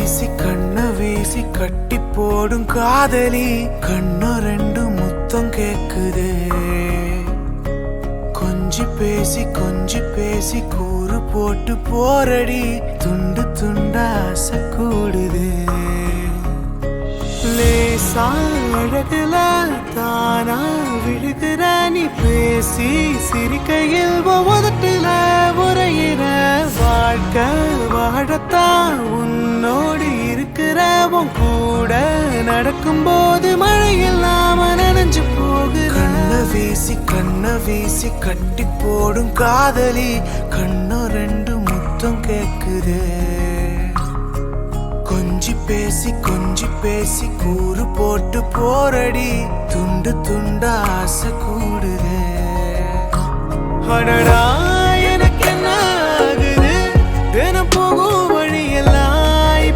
வீசி கண்ண வீசி கட்டி போடும் காதலி கண்ணு ரெண்டு முத்தம் கேக்குதே கொஞ்சி பேசி கூறு போட்டு போரடி துண்டு துண்டா ஆசை கூடுதே லேசா அழகுல தானா விழுகிற நீ பேசி சிரிக்கையில் உதட்டுல உரையிற வாழ்க்கை வாழத்தான் உன்னோடு இருக்கிற உன் கூட நடக்கும்போது மழை இல்லாம நனைஞ்சு போகுற கண்ண வீசி கட்டி போடும் காதலி கண்ணு ரெண்டு முத்தம் கேக்குதே கொஞ்சி பேசி கூறு போட்டு போரடி துண்டு துண்டா ஆசை கூடுதே அடடா